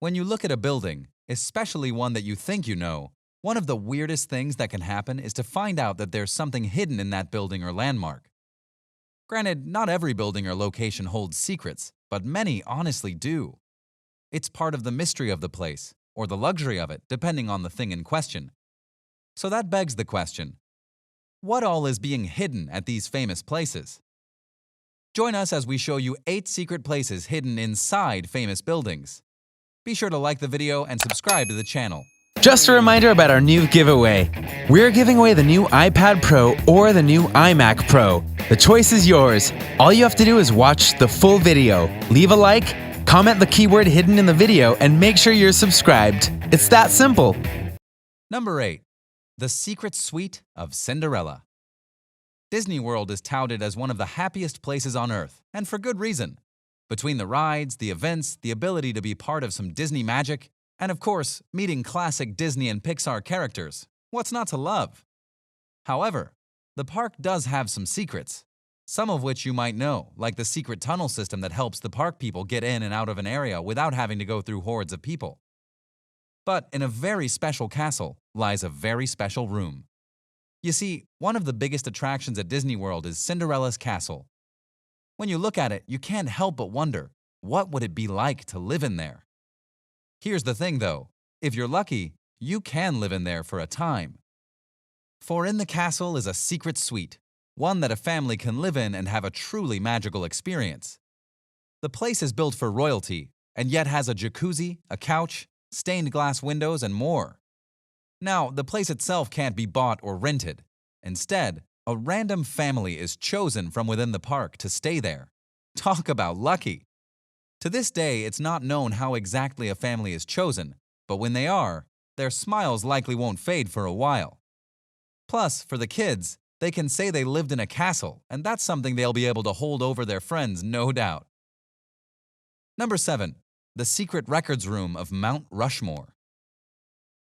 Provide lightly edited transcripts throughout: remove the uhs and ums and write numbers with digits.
When you look at a building, especially one that you think you know, one of the weirdest things that can happen is to find out that there's something hidden in that building or landmark. Granted, not every building or location holds secrets, but many honestly do. It's part of the mystery of the place, or the luxury of it, depending on the thing in question. So that begs the question, what all is being hidden at these famous places? Join us as we show you 8 secret places hidden inside famous buildings. Be sure to like the video and subscribe to the channel. Just a reminder about our new giveaway. We're giving away the new iPad Pro or the new iMac Pro. The choice is yours. All you have to do is watch the full video, leave a like, comment the keyword hidden in the video, and make sure you're subscribed. It's that simple. Number 8. The Secret Suite of Cinderella. Disney World is touted as one of the happiest places on Earth, and for good reason. Between the rides, the events, the ability to be part of some Disney magic, and of course, meeting classic Disney and Pixar characters, what's not to love? However, the park does have some secrets, some of which you might know, like the secret tunnel system that helps the park people get in and out of an area without having to go through hordes of people. But in a very special castle lies a very special room. You see, one of the biggest attractions at Disney World is Cinderella's castle. When you look at it, you can't help but wonder, what would it be like to live in there? Here's the thing though, if you're lucky, you can live in there for a time. For in the castle is a secret suite, one that a family can live in and have a truly magical experience. The place is built for royalty, and yet has a jacuzzi, a couch, stained glass windows, and more. Now, the place itself can't be bought or rented. Instead, a random family is chosen from within the park to stay there. Talk about lucky! To this day, it's not known how exactly a family is chosen, but when they are, their smiles likely won't fade for a while. Plus, for the kids, they can say they lived in a castle, and that's something they'll be able to hold over their friends, no doubt. Number 7. The Secret Records Room of Mount Rushmore.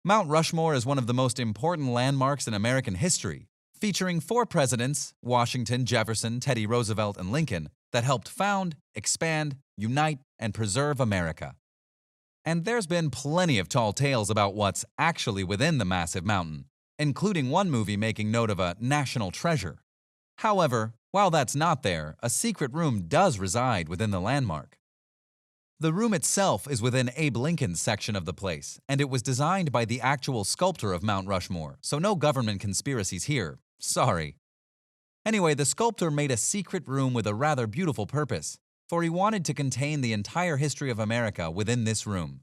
Mount Rushmore is one of the most important landmarks in American history, featuring 4 presidents, Washington, Jefferson, Teddy Roosevelt, and Lincoln, that helped found, expand, unite, and preserve America. And there's been plenty of tall tales about what's actually within the massive mountain, including one movie making note of a national treasure. However, while that's not there, a secret room does reside within the landmark. The room itself is within Abe Lincoln's section of the place, and it was designed by the actual sculptor of Mount Rushmore, so no government conspiracies here. Sorry. Anyway, the sculptor made a secret room with a rather beautiful purpose, for he wanted to contain the entire history of America within this room.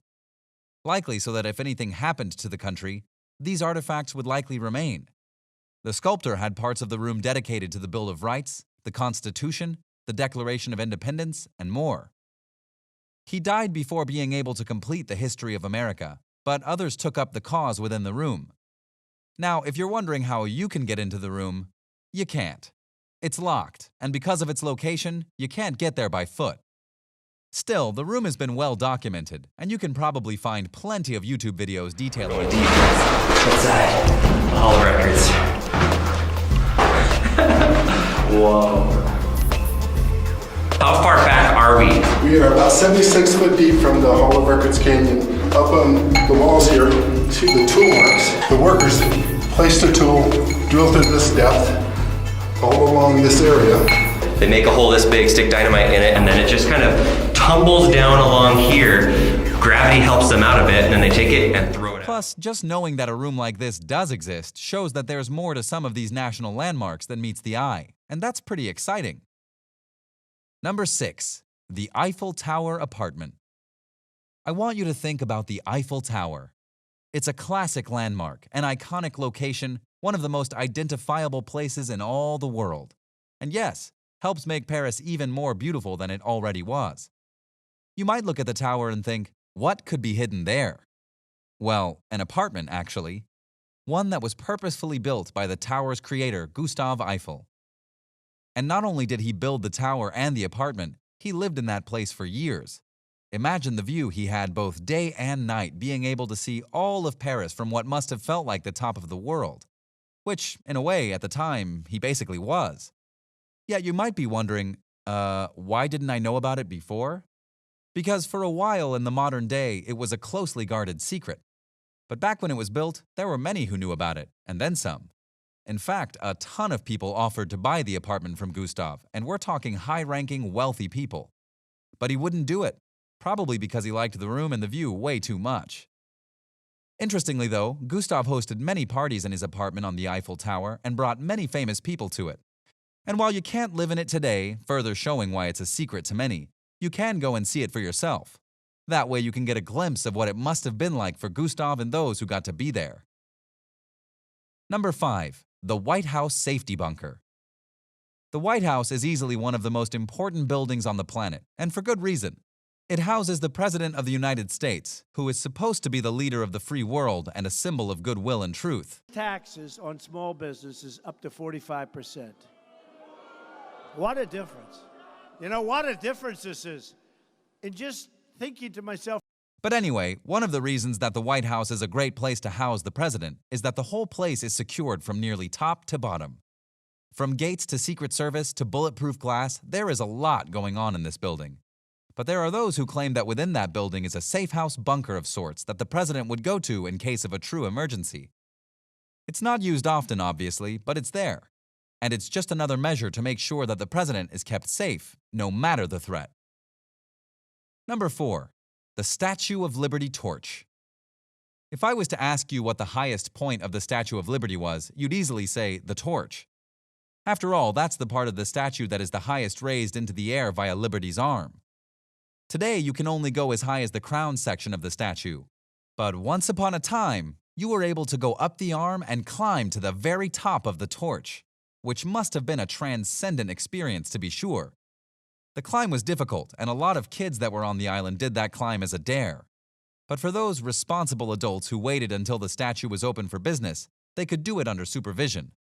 Likely so that if anything happened to the country, these artifacts would likely remain. The sculptor had parts of the room dedicated to the Bill of Rights, the Constitution, the Declaration of Independence, and more. He died before being able to complete the history of America, but others took up the cause within the room. Now, if you're wondering how you can get into the room, you can't. It's locked, and because of its location, you can't get there by foot. Still, the room has been well documented, and you can probably find plenty of YouTube videos detailing it. What's that? Hall of Records. Whoa. How far back are we? We are about 76 foot deep from the Hall of Records Canyon. Up on the walls here, see the tool marks. The workers placed their tool, drilled through this depth, all along this area. They make a hole this big, stick dynamite in it, and then it just kind of tumbles down along here. Gravity helps them out a bit, and then they take it and throw it out. Plus, just knowing that a room like this does exist shows that there's more to some of these national landmarks than meets the eye, and that's pretty exciting. Number 6. The Eiffel Tower Apartment. I want you to think about the Eiffel Tower. It's a classic landmark, an iconic location, one of the most identifiable places in all the world. And yes, helps make Paris even more beautiful than it already was. You might look at the tower and think, what could be hidden there? Well, an apartment actually. One that was purposefully built by the tower's creator, Gustave Eiffel. And not only did he build the tower and the apartment, he lived in that place for years. Imagine the view he had both day and night, being able to see all of Paris from what must have felt like the top of the world. Which, in a way, at the time, he basically was. Yet you might be wondering, why didn't I know about it before? Because for a while in the modern day, it was a closely guarded secret. But back when it was built, there were many who knew about it, and then some. In fact, a ton of people offered to buy the apartment from Gustav, and we're talking high-ranking, wealthy people. But he wouldn't do it, probably because he liked the room and the view way too much. Interestingly though, Gustav hosted many parties in his apartment on the Eiffel Tower and brought many famous people to it. And while you can't live in it today, further showing why it's a secret to many, you can go and see it for yourself. That way you can get a glimpse of what it must have been like for Gustav and those who got to be there. Number 5. The White House Safety Bunker. The White House is easily one of the most important buildings on the planet, and for good reason. It houses the President of the United States, who is supposed to be the leader of the free world and a symbol of goodwill and truth. Taxes on small businesses up to 45%. What a difference. You know, what a difference this is. And just thinking to myself. But anyway, one of the reasons that the White House is a great place to house the president is that the whole place is secured from nearly top to bottom. From gates to Secret Service to bulletproof glass, there is a lot going on in this building. But there are those who claim that within that building is a safe house bunker of sorts that the president would go to in case of a true emergency. It's not used often, obviously, but it's there. And it's just another measure to make sure that the president is kept safe, no matter the threat. Number 4. The Statue of Liberty Torch. If I was to ask you what the highest point of the Statue of Liberty was, you'd easily say the torch. After all, that's the part of the statue that is the highest raised into the air via Liberty's arm. Today, you can only go as high as the crown section of the statue. But once upon a time, you were able to go up the arm and climb to the very top of the torch, which must have been a transcendent experience to be sure. The climb was difficult, and a lot of kids that were on the island did that climb as a dare. But for those responsible adults who waited until the statue was open for business, they could do it under supervision.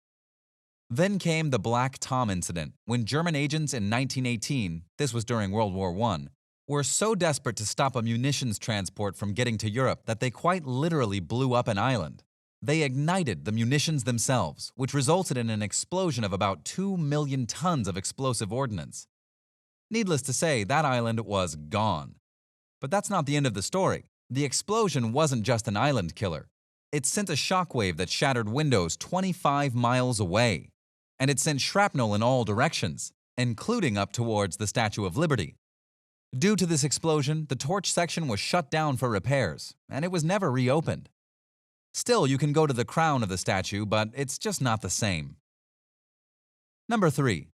Then came the Black Tom incident, when German agents in 1918, this was during World War I, were so desperate to stop a munitions transport from getting to Europe that they quite literally blew up an island. They ignited the munitions themselves, which resulted in an explosion of about 2 million tons of explosive ordnance. Needless to say, that island was gone. But that's not the end of the story. The explosion wasn't just an island killer. It sent a shockwave that shattered windows 25 miles away. And it sent shrapnel in all directions, including up towards the Statue of Liberty. Due to this explosion, the torch section was shut down for repairs, and it was never reopened. Still, you can go to the crown of the statue, but it's just not the same. Number 3.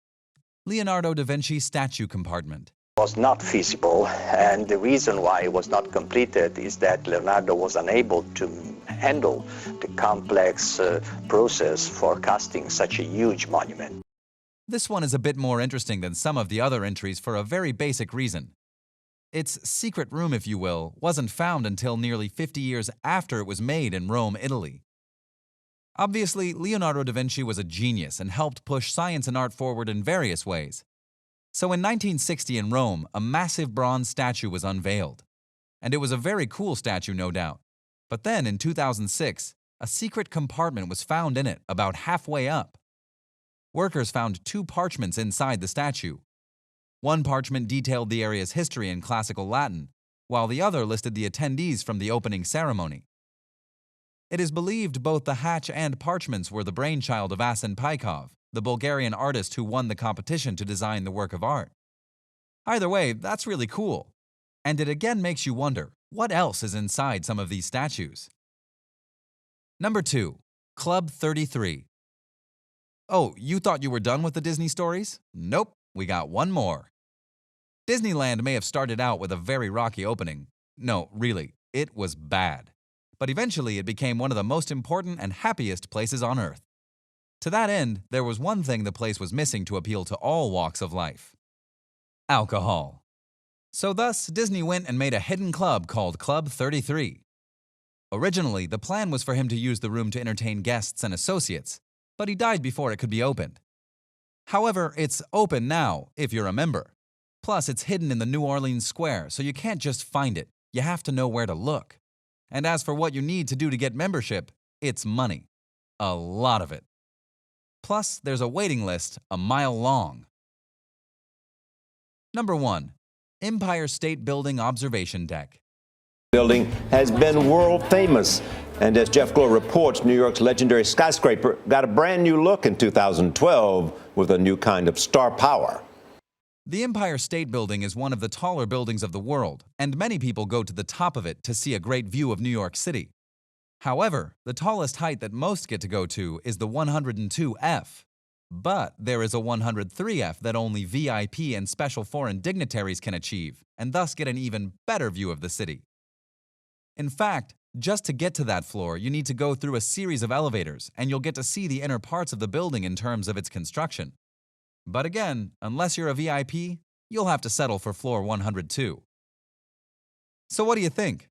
Leonardo da Vinci Statue Compartment. Was not feasible, and the reason why it was not completed is that Leonardo was unable to handle the complex process for casting such a huge monument. This one is a bit more interesting than some of the other entries for a very basic reason. Its secret room, if you will, wasn't found until nearly 50 years after it was made in Rome, Italy. Obviously, Leonardo da Vinci was a genius and helped push science and art forward in various ways. So in 1960 in Rome, a massive bronze statue was unveiled. And it was a very cool statue, no doubt. But then in 2006, a secret compartment was found in it about halfway up. Workers found 2 parchments inside the statue. One parchment detailed the area's history in classical Latin, while the other listed the attendees from the opening ceremony. It is believed both the hatch and parchments were the brainchild of Asen Paikov, the Bulgarian artist who won the competition to design the work of art. Either way, that's really cool. And it again makes you wonder, what else is inside some of these statues? Number 2. Club 33. Oh, you thought you were done with the Disney stories? Nope, we got one more. Disneyland may have started out with a very rocky opening. No, really, it was bad. But eventually it became one of the most important and happiest places on Earth. To that end, there was one thing the place was missing to appeal to all walks of life: alcohol. So thus, Disney went and made a hidden club called Club 33. Originally, the plan was for him to use the room to entertain guests and associates, but he died before it could be opened. However, it's open now, if you're a member. Plus, it's hidden in the New Orleans Square, so you can't just find it. You have to know where to look. And as for what you need to do to get membership, it's money. A lot of it. Plus, there's a waiting list a mile long. Number 1. Empire State Building Observation Deck. Building has been world famous. And as Jeff Glover reports, New York's legendary skyscraper got a brand new look in 2012 with a new kind of star power. The Empire State Building is one of the taller buildings of the world, and many people go to the top of it to see a great view of New York City. However, the tallest height that most get to go to is the 102F. But there is a 103F that only VIP and special foreign dignitaries can achieve, and thus get an even better view of the city. In fact, just to get to that floor, you need to go through a series of elevators, and you'll get to see the inner parts of the building in terms of its construction. But again, unless you're a VIP, you'll have to settle for floor 102. So what do you think?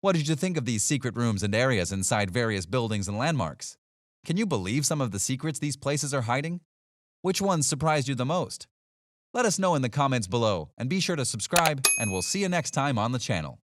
What did you think of these secret rooms and areas inside various buildings and landmarks? Can you believe some of the secrets these places are hiding? Which ones surprised you the most? Let us know in the comments below, and be sure to subscribe, and we'll see you next time on the channel.